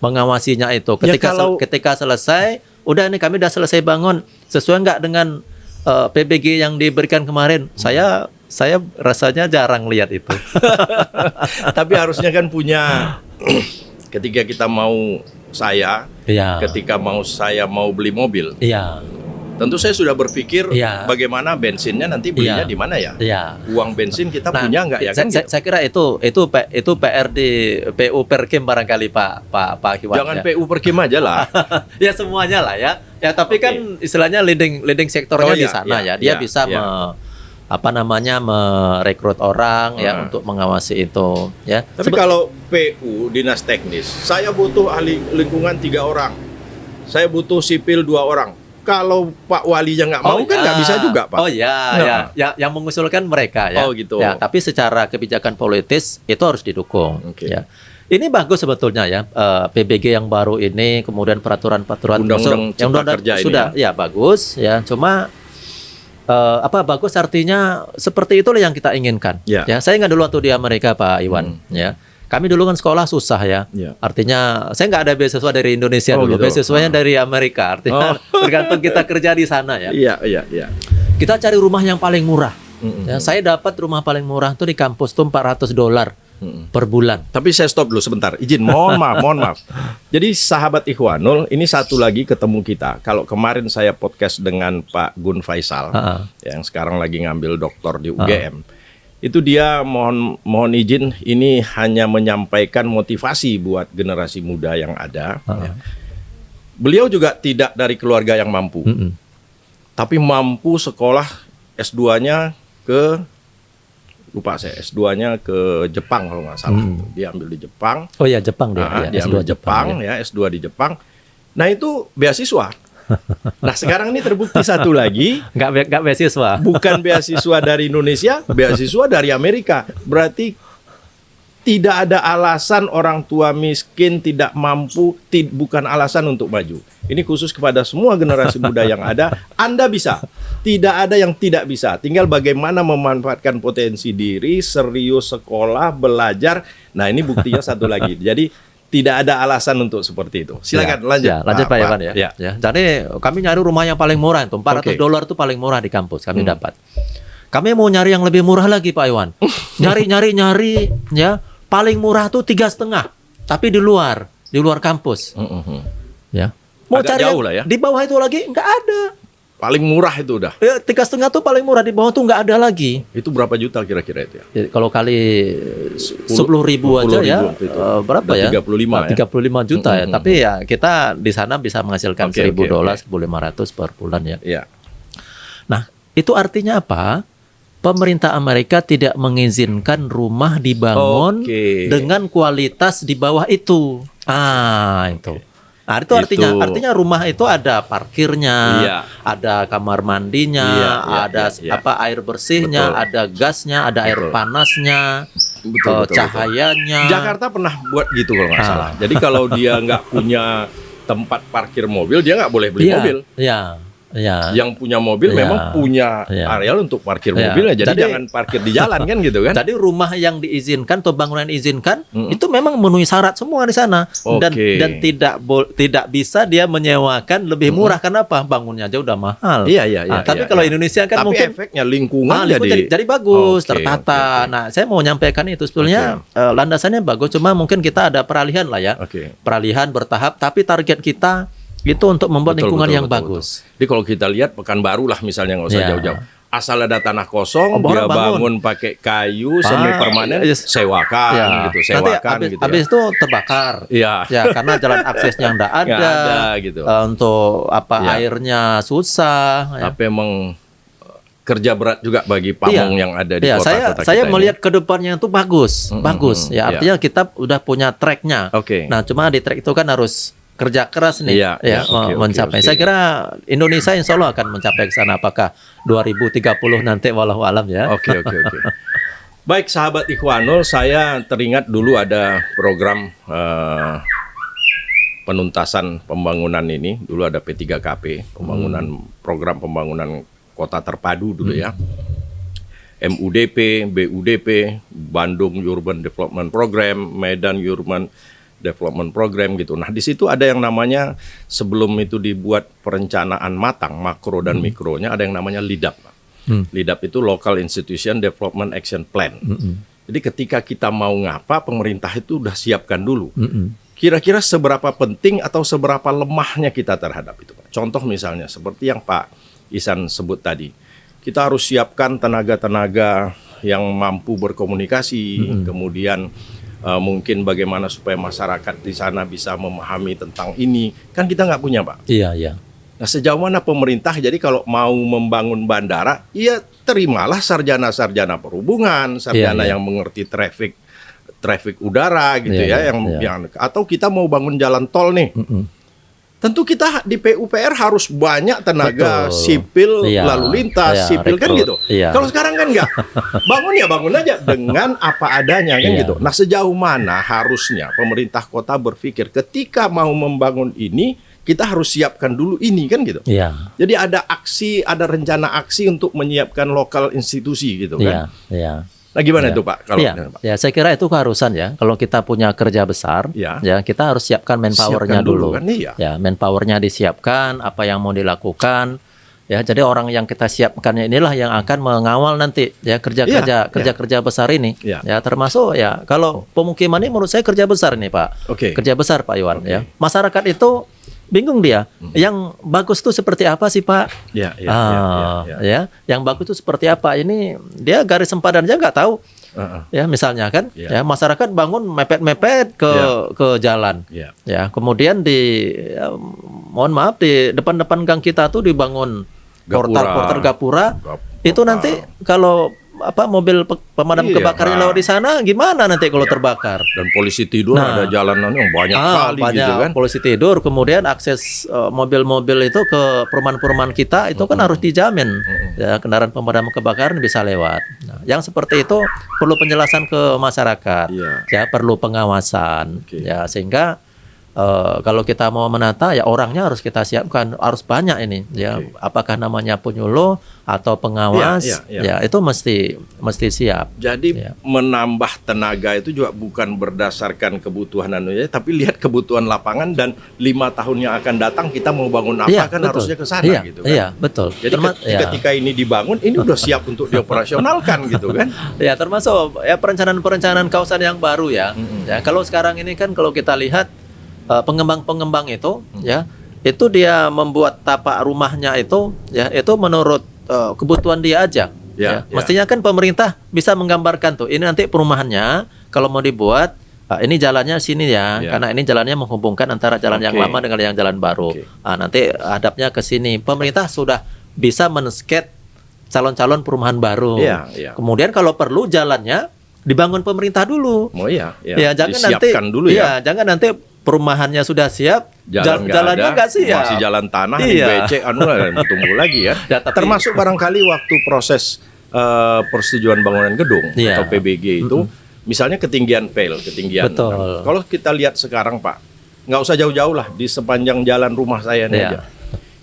mengawasinya itu? Ketika selesai, udah ini kami udah selesai bangun, sesuai nggak dengan PBG yang diberikan kemarin? Saya rasanya jarang lihat itu. Tapi harusnya kan punya ketika kita mau ketika saya mau beli mobil. Tentu saya sudah berpikir bagaimana bensinnya nanti belinya di mana ya. Uang bensin kita punya nggak ya kan? Saya kira itu PR di PU Perkim barangkali Pak Iwan. Jangan PU Perkim aja lah. Ya semuanya lah ya. Ya tapi kan istilahnya leading sektornya di sana ya. Dia bisa merekrut orang untuk mengawasi itu ya. Tapi kalau PU dinas teknis, saya butuh ahli lingkungan 3 orang, saya butuh sipil 2 orang. Kalau Pak Walinya nggak mau kan nggak bisa juga Pak. Yang mengusulkan mereka ya. Gitu. Ya, tapi secara kebijakan politis itu harus didukung. Ya. Ini bagus sebetulnya ya PBG yang baru ini, kemudian peraturan-peraturan undang-undang cipta kerja sudah ini ya bagus ya. Cuma bagus artinya seperti itulah yang kita inginkan. Ya, saya ingat dulu waktu di Amerika Pak Iwan. Ya, kami dulu kan sekolah susah ya. Artinya saya nggak ada beasiswa dari Indonesia dulu, beasiswanya dari Amerika. Artinya tergantung kita kerja di sana ya. Iya. Kita cari rumah yang paling murah. Ya, saya dapat rumah paling murah tuh di kampus tuh $400 per bulan. Tapi saya stop dulu sebentar. Izin, mohon maaf. Jadi sahabat Ikhwanul, ini satu lagi ketemu kita. Kalau kemarin saya podcast dengan Pak Gun Faisal, yang sekarang lagi ngambil doktor di UGM, itu dia mohon izin, ini hanya menyampaikan motivasi buat generasi muda yang ada. Ya. Beliau juga tidak dari keluarga yang mampu, tapi mampu sekolah S2-nya ke S2-nya ke Jepang kalau nggak salah. Dia ambil di Jepang. Oh ya Jepang dia. Dia ambil Jepang ya, S2 di Jepang. Nah itu beasiswa. Nah sekarang ini terbukti satu lagi. Nggak beasiswa. Bukan beasiswa dari Indonesia, beasiswa dari Amerika. Berarti tidak ada alasan orang tua miskin tidak mampu, bukan alasan untuk maju. Ini khusus kepada semua generasi muda yang ada. Anda bisa. Tidak ada yang tidak bisa. Tinggal bagaimana memanfaatkan potensi diri, serius sekolah, belajar. Nah ini buktinya satu lagi. Jadi tidak ada alasan untuk seperti itu. Silakan lanjut. Lanjut Pak Iwan ya. Jadi kami nyari rumah yang paling murah itu $400 itu paling murah di kampus kami dapat. Kami mau nyari yang lebih murah lagi Pak Iwan. Nyari ya. Paling murah tuh 3,5, tapi di luar kampus. Ya. Mau agak cari jauh lah ya. Di bawah itu lagi nggak ada. Paling murah itu udah. Ya, 3,5 tuh paling murah, di bawah tuh nggak ada lagi. Itu berapa juta kira-kira itu ya? Ya, kalau kali 10.000 aja ya, berapa ya? 35 ya? 35 juta ya. Tapi ya kita di sana bisa menghasilkan $1.000, 1.500 per bulan ya. Iya. Nah, itu artinya apa? Pemerintah Amerika tidak mengizinkan rumah dibangun dengan kualitas di bawah itu. Itu. Nah, itu artinya rumah itu ada parkirnya, ada kamar mandinya, ada air bersihnya, ada gasnya, ada air panasnya, cahayanya. Jakarta pernah buat gitu kalau nggak salah. Jadi kalau dia nggak punya tempat parkir mobil, dia nggak boleh beli mobil. Ya. Yang punya mobil memang punya areal untuk parkir mobilnya, jadi jangan parkir di jalan kan gitu kan. Jadi rumah yang diizinkan atau bangunan yang diizinkan itu memang memenuhi syarat semua di sana, dan tidak bisa dia menyewakan lebih murah. Kenapa? Bangunnya aja udah mahal. Tapi kalau Indonesia kan mungkin efeknya lingkungan jadi bagus, tertata. Nah, saya mau nyampaikan itu sebetulnya landasannya bagus, cuma mungkin kita ada peralihan lah ya. Peralihan bertahap, tapi target kita itu untuk membuat lingkungan yang bagus. Jadi kalau kita lihat Pekanbaru lah misalnya, nggak usah jauh-jauh. Asal ada tanah kosong, dia bangun pakai kayu semi permanen, sewakan gitu, habis itu terbakar. Ya, karena jalan aksesnya nggak ada, gitu. Untuk airnya susah. Tapi emang kerja berat juga bagi pamong yang ada di kota-kota kita. Saya melihat ke depannya itu bagus. Ya, artinya kita udah punya tracknya. Nah, cuma di track itu kan harus kerja keras nih, mencapai. Saya kira Indonesia insya Allah akan mencapai ke sana. Apakah 2030 nanti, walau alam ya. Oke. Baik, sahabat Ikhwanul, saya teringat dulu ada program penuntasan pembangunan ini. Dulu ada P3KP, program pembangunan kota terpadu dulu ya. MUDP, BUDP, Bandung Urban Development Program, Medan Urban Development Program gitu. Nah, di situ ada yang namanya, sebelum itu dibuat perencanaan matang, makro dan mikronya, ada yang namanya LIDAP. LIDAP itu Local Institution Development Action Plan. Jadi ketika kita mau ngapa, pemerintah itu udah siapkan dulu. Kira-kira seberapa penting atau seberapa lemahnya kita terhadap itu, Pak. Contoh misalnya seperti yang Pak Ihsan sebut tadi. Kita harus siapkan tenaga-tenaga yang mampu berkomunikasi, kemudian mungkin bagaimana supaya masyarakat di sana bisa memahami tentang ini. Kan kita nggak punya, Pak. Iya. Nah, sejauh mana pemerintah, jadi kalau mau membangun bandara, ya terimalah sarjana-sarjana perhubungan, sarjana yang mengerti traffic udara gitu yang atau kita mau bangun jalan tol nih. Tentu kita di PUPR harus banyak tenaga sipil, lalu lintas, sipil kan gitu. Kalau sekarang kan enggak. Bangun aja dengan apa adanya kan gitu. Nah, sejauh mana harusnya pemerintah kota berpikir ketika mau membangun ini, kita harus siapkan dulu ini kan gitu. Jadi ada rencana aksi untuk menyiapkan lokal institusi gitu kan. Nah, gimana itu Pak? Kalau saya kira itu keharusan ya. Kalau kita punya kerja besar, ya kita harus siapkan manpowernya dulu. Kan, ya, manpowernya disiapkan, apa yang mau dilakukan. Ya, jadi orang yang kita siapkannya inilah yang akan mengawal nanti ya kerja besar ini. Ya, termasuk ya kalau pemukiman ini menurut saya kerja besar nih Pak. Kerja besar Pak Iwan ya. Masyarakat itu bingung dia. Yang bagus tuh seperti apa sih Pak? Ya, yang bagus tuh seperti apa? Ini dia garis sempadan aja nggak tahu. Ya, misalnya kan, ya masyarakat bangun mepet-mepet ke jalan. Ya, kemudian mohon maaf di depan-depan gang kita tuh dibangun portal gapura. Itu nanti kalau mobil pemadam kebakarannya lewat di sana gimana nanti kalau terbakar? Dan polisi tidur, ada jalanan yang banyak kali gitu kan. Polisi tidur, kemudian akses mobil-mobil itu ke perumahan-perumahan kita itu kan harus dijamin. Ya, kendaraan pemadam kebakaran bisa lewat. Nah, yang seperti itu perlu penjelasan ke masyarakat. Ya, perlu pengawasan. Ya, sehingga kalau kita mau menata ya orangnya harus kita siapkan, harus banyak ini ya. Apakah namanya penyuluh atau pengawas ya itu mesti siap. Jadi menambah tenaga itu juga bukan berdasarkan kebutuhan tapi lihat kebutuhan lapangan dan 5 tahun yang akan datang kita mau bangun apa kan betul. Harusnya ke sana gitu kan. Iya, betul. Jadi ketika ini dibangun ini udah siap untuk dioperasionalkan gitu kan. Ya, termasuk ya perencanaan kawasan yang baru ya. Ya, kalau sekarang ini kan kalau kita lihat pengembang-pengembang itu ya itu dia membuat tapak rumahnya itu ya itu menurut kebutuhan dia aja. Ya. Mestinya kan pemerintah bisa menggambarkan tuh ini nanti perumahannya kalau mau dibuat ini jalannya sini ya, karena ini jalannya menghubungkan antara jalan yang lama dengan yang jalan baru. Nanti hadapnya ke sini. Pemerintah sudah bisa men-sketch calon-calon perumahan baru. Kemudian kalau perlu jalannya dibangun pemerintah dulu. Jangan nanti dulu jangan nanti perumahannya sudah siap, jalannya nggak siap. Masih jalan tanah, becek, tumbuh lagi ya. Termasuk barangkali waktu proses persetujuan bangunan gedung atau PBG itu, misalnya ketinggian ketinggian. Kalau kita lihat sekarang Pak, nggak usah jauh-jauh lah di sepanjang jalan rumah saya ini aja.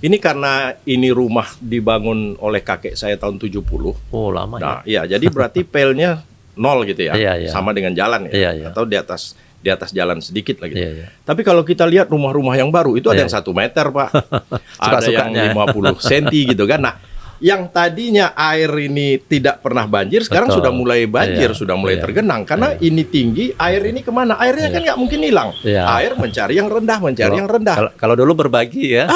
Ini karena ini rumah dibangun oleh kakek saya tahun 70. Oh lama ya. Jadi berarti PL-nya 0 gitu ya, sama dengan jalan atau di atas jalan sedikit lagi. Tapi kalau kita lihat rumah-rumah yang baru itu ada yang 1 meter Pak, ada yang 50 cm gitu kan. Nah, yang tadinya air ini tidak pernah banjir, sekarang sudah mulai banjir, sudah mulai tergenang. Karena ini tinggi, air ini kemana? Airnya kan nggak mungkin hilang. Air mencari yang rendah, yang rendah. Kalau dulu berbagi ya.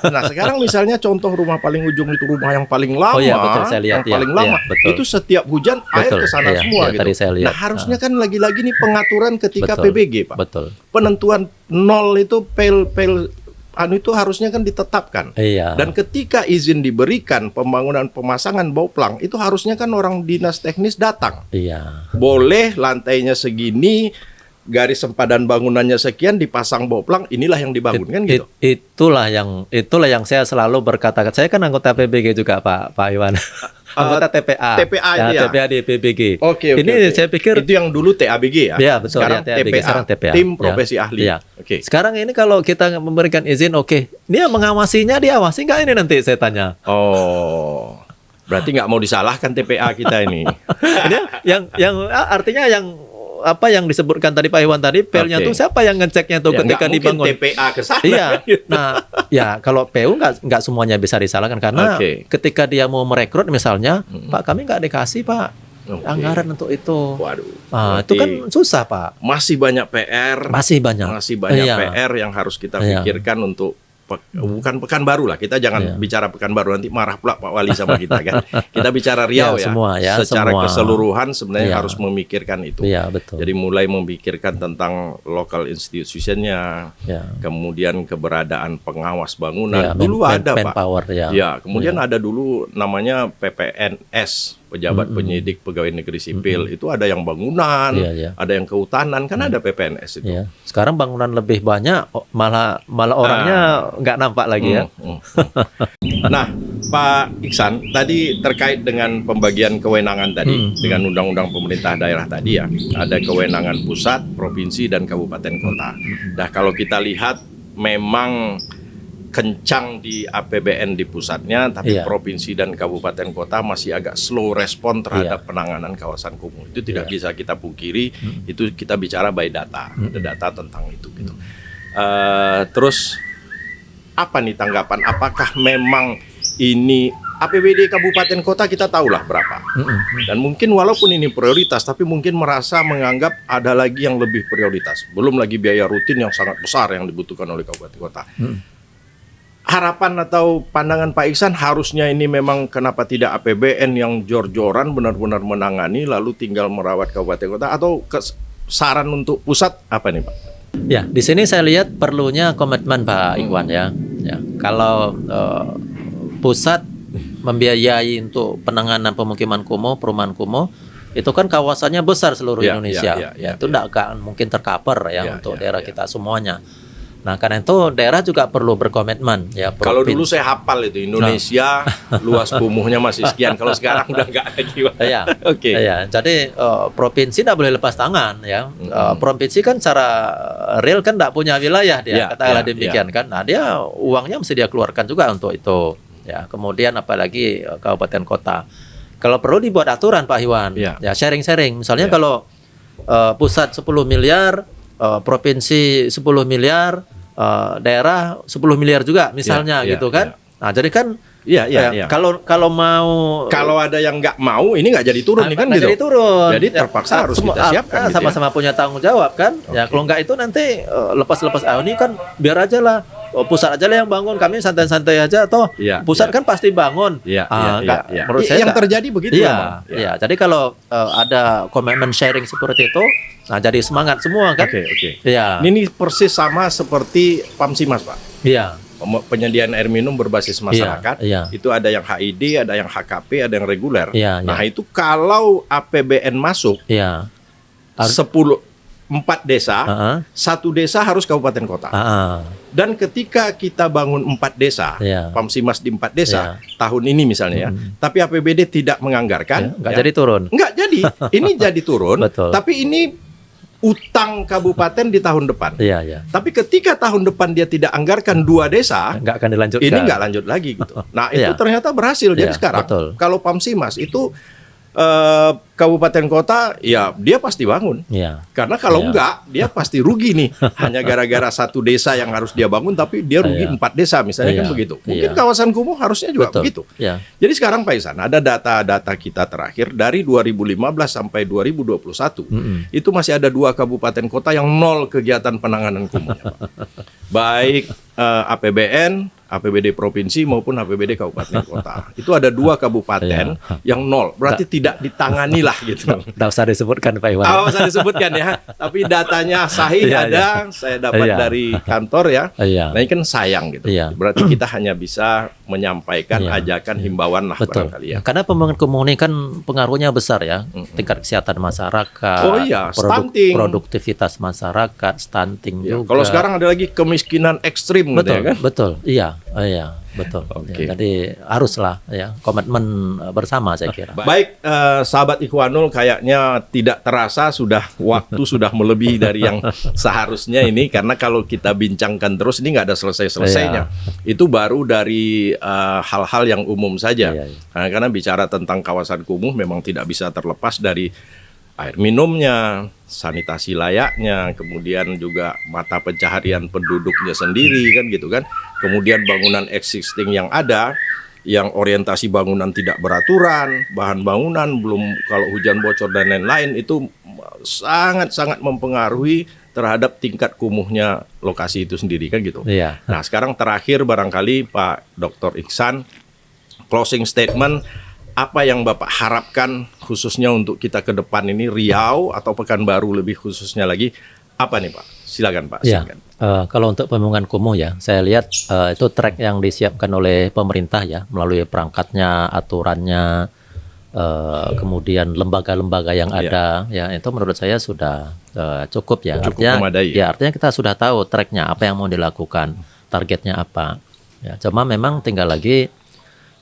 Nah sekarang misalnya contoh rumah paling ujung itu rumah yang paling lama, saya lihat, yang paling lama, itu setiap hujan air ke sana semua gitu. Nah harusnya kan lagi-lagi nih pengaturan ketika PBG Pak. Penentuan 0 itu pel itu harusnya kan ditetapkan. Dan ketika izin diberikan pembangunan pemasangan bauplang itu harusnya kan orang dinas teknis datang. Boleh lantainya segini, garis sempadan bangunannya sekian, dipasang bauplang, inilah yang dibangun kan gitu. Itulah yang saya selalu berkata. Saya kan anggota PBG juga Pak Iwan. Anggota TPA. TPA di PBG. Ini saya pikir itu yang dulu TABG ya. Iya, betul. Sekarang TPA. Sekarang TPA. Tim profesi ahli. Sekarang ini kalau kita memberikan izin, dia mengawasinya, diawasi nggak ini nanti saya tanya. Berarti nggak mau disalahkan TPA kita ini. Ini yang artinya apa yang disebutkan tadi Pak Iwan tadi, PL-nya tuh siapa yang ngeceknya tuh ketika dibangun? TPA ke sana. Nah, kalau PU nggak semuanya bisa disalahkan karena ketika dia mau merekrut misalnya, Pak kami nggak dikasih Pak anggaran untuk itu. Itu kan susah Pak. Masih banyak PR. Masih banyak PR yang harus kita pikirkan untuk bukan Pekanbaru lah, kita jangan bicara Pekanbaru, nanti marah pula Pak Wali sama kita kan. Kita bicara Riau secara keseluruhan sebenarnya harus memikirkan itu. Betul. Jadi mulai memikirkan tentang local institutionnya, kemudian keberadaan pengawas bangunan. Dulu ada Pak. Kemudian ada dulu namanya PPNS, pejabat penyidik pegawai negeri sipil. Itu ada yang bangunan, ada yang kehutanan, kan ada PPNS itu. Sekarang bangunan lebih banyak, malah orangnya nggak nampak lagi ya. Nah, Pak Iksan, tadi terkait dengan pembagian kewenangan tadi, dengan undang-undang pemerintah daerah tadi ya, ada kewenangan pusat, provinsi, dan kabupaten kota. Nah, kalau kita lihat memang kencang di APBN di pusatnya, tapi provinsi dan kabupaten kota masih agak slow respon terhadap penanganan kawasan kumuh. Itu tidak bisa kita pungkiri, itu kita bicara by data, ada data tentang itu gitu. Terus apa nih tanggapan? Apakah memang ini APBD kabupaten kota kita tahulah berapa? Dan mungkin walaupun ini prioritas, tapi mungkin menganggap ada lagi yang lebih prioritas. Belum lagi biaya rutin yang sangat besar yang dibutuhkan oleh kabupaten kota. Harapan atau pandangan Pak Iksan harusnya ini memang kenapa tidak APBN yang jor-joran benar-benar menangani lalu tinggal merawat kabupaten kota, atau saran untuk pusat apa nih Pak? Ya, di sini saya lihat perlunya komitmen Pak Iwan ya. Kalau pusat membiayai untuk penanganan pemukiman kumuh, perumahan kumuh, itu kan kawasannya besar seluruh Indonesia. Itu tidak akan mungkin tercover untuk daerah kita semuanya. Nah, karena itu daerah juga perlu berkomitmen ya. Kalau dulu saya hafal itu Indonesia luas kumuhnya masih sekian. Kalau sekarang udah nggak lagi. Jadi provinsi tidak boleh lepas tangan ya. Provinsi kan secara real kan tidak punya wilayah dia, katakanlah demikian kan. Nah, dia uangnya mesti dia keluarkan juga untuk itu. Ya, kemudian apalagi kabupaten kota. Kalau perlu dibuat aturan Pak Iwan. Ya, sharing-sharing. Misalnya kalau pusat 10 miliar, provinsi 10 miliar, daerah 10 miliar juga misalnya gitu kan. Nah, jadi kan kalau mau, kalau ada yang nggak mau ini nggak jadi turun nih kan gitu. Jadi turun. Jadi terpaksa harus kita siapkan sama-sama punya tanggung jawab kan. Ya kalau nggak itu nanti lepas-lepas ini kan biar aja lah pusat aja lah yang bangun, kami santai-santai aja toh. Pusat kan pasti bangun. Menurut saya yang terjadi begitu. Jadi kalau ada komitmen sharing seperti itu, nah jadi semangat semua kan. Ini persis sama seperti Pamsimas, Pak. Iya. Penyediaan air minum berbasis masyarakat, itu ada yang HID, ada yang HKP, ada yang reguler. Nah itu kalau APBN masuk, 4 desa, satu desa harus kabupaten kota. Dan ketika kita bangun 4 desa, Pamsimas di 4 desa, tahun ini misalnya tapi APBD tidak menganggarkan, nggak jadi turun. Nggak jadi, ini jadi turun, tapi ini utang kabupaten di tahun depan. Tapi ketika tahun depan dia tidak anggarkan 2 desa, nggak akan dilanjutkan. Ini nggak lanjut lagi gitu. Nah itu ternyata berhasil. Jadi sekarang kalau Pamsimas itu kabupaten kota, dia pasti bangun. Karena kalau enggak, dia pasti rugi nih. Hanya gara-gara 1 desa yang harus dia bangun, tapi dia rugi 4 desa misalnya kan begitu. Mungkin kawasan kumuh harusnya juga begitu. Jadi sekarang Pak Ihsan, ada data-data kita terakhir dari 2015 sampai 2021, itu masih ada 2 kabupaten kota yang 0 kegiatan penanganan kumuhnya, Pak. Baik APBN, APBD provinsi maupun APBD kabupaten kota. Itu ada 2 kabupaten yang 0. Berarti tidak ditangani lah gitu. Tidak usah disebutkan Pak Iwan. Tidak usah disebutkan ya. Tapi datanya sahih ada. Saya dapat dari kantor ya. Nah ini kan sayang gitu. Berarti kita hanya bisa menyampaikan ajakan himbauan lah barangkali ya. Karena pembangunan kumuh ini kan pengaruhnya besar ya. Tingkat kesehatan masyarakat. Stunting. Produktivitas masyarakat, stunting juga. Kalau sekarang ada lagi kemiskinan ekstrim gitu ya kan? Betul. Betul. Jadi haruslah komitmen bersama saya kira. Baik, sahabat Ikhwanul, kayaknya tidak terasa waktu sudah melebihi dari yang seharusnya ini, karena kalau kita bincangkan terus ini nggak ada selesai-selesainya. Itu baru dari hal-hal yang umum saja. Karena bicara tentang kawasan kumuh memang tidak bisa terlepas dari air minumnya, sanitasi layaknya, kemudian juga mata pencaharian penduduknya sendiri kan gitu kan. Kemudian bangunan existing yang ada, yang orientasi bangunan tidak beraturan, bahan bangunan belum, kalau hujan bocor dan lain-lain, itu sangat-sangat mempengaruhi terhadap tingkat kumuhnya lokasi itu sendiri kan gitu. Nah sekarang terakhir barangkali Pak Dr. Ihsan, closing statement, apa yang Bapak harapkan khususnya untuk kita ke depan ini, Riau atau Pekanbaru lebih khususnya lagi, apa nih Pak? Silakan Pak. Silakan. Kalau untuk pembangunan kumuh ya, saya lihat itu track yang disiapkan oleh pemerintah ya, melalui perangkatnya, aturannya, kemudian lembaga-lembaga yang ada, ya itu menurut saya sudah cukup ya. Artinya kita sudah tahu tracknya, apa yang mau dilakukan, targetnya apa. Ya, cuma memang tinggal lagi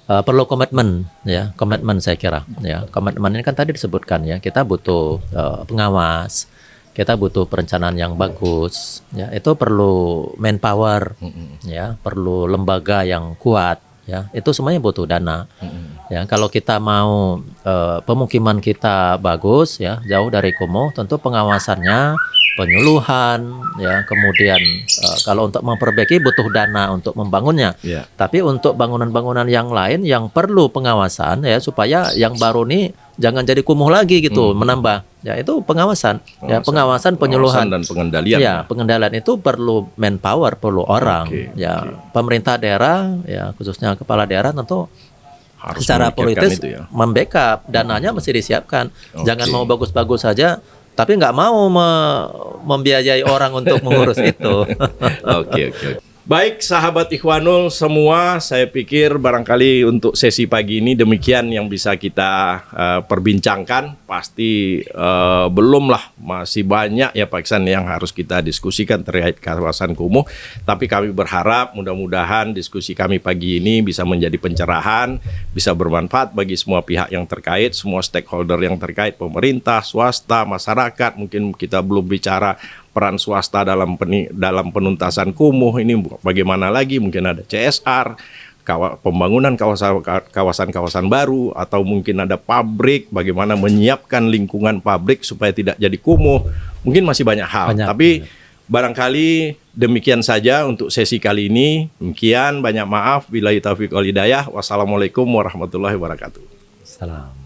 perlu komitmen ya, komitmen saya kira ya. Komitmen ini kan tadi disebutkan ya, kita butuh pengawas, kita butuh perencanaan yang bagus ya, itu perlu manpower ya, perlu lembaga yang kuat ya, itu semuanya butuh dana ya. Kalau kita mau pemukiman kita bagus ya, jauh dari kumuh, tentu pengawasannya, penyuluhan ya, kemudian kalau untuk memperbaiki butuh dana untuk membangunnya. Tapi untuk bangunan-bangunan yang lain yang perlu pengawasan ya, supaya yang baru nih jangan jadi kumuh lagi gitu, menambah ya, itu pengawasan ya, pengawasan, penyuluhan dan pengendalian ya, pengendalian itu perlu manpower, perlu orang pemerintah daerah ya, khususnya kepala daerah tentu harus secara politis membackup, dananya mesti disiapkan. Jangan mau bagus-bagus saja tapi nggak mau membiayai orang untuk mengurus itu. Oke. Baik sahabat Ikhwanul semua, saya pikir barangkali untuk sesi pagi ini demikian yang bisa kita perbincangkan. Pasti belum lah, masih banyak ya Pak Ihsan yang harus kita diskusikan terkait kawasan kumuh. Tapi kami berharap mudah-mudahan diskusi kami pagi ini bisa menjadi pencerahan, bisa bermanfaat bagi semua pihak yang terkait, semua stakeholder yang terkait, pemerintah, swasta, masyarakat. Mungkin kita belum bicara peran swasta dalam penuntasan kumuh ini bagaimana lagi, mungkin ada CSR, pembangunan kawasan-kawasan baru, atau mungkin ada pabrik, bagaimana menyiapkan lingkungan pabrik supaya tidak jadi kumuh. Mungkin masih banyak hal, tapi barangkali demikian saja untuk sesi kali ini. Demikian, banyak maaf, billahi taufiq wal hidayah. Wassalamualaikum warahmatullahi wabarakatuh. Salam.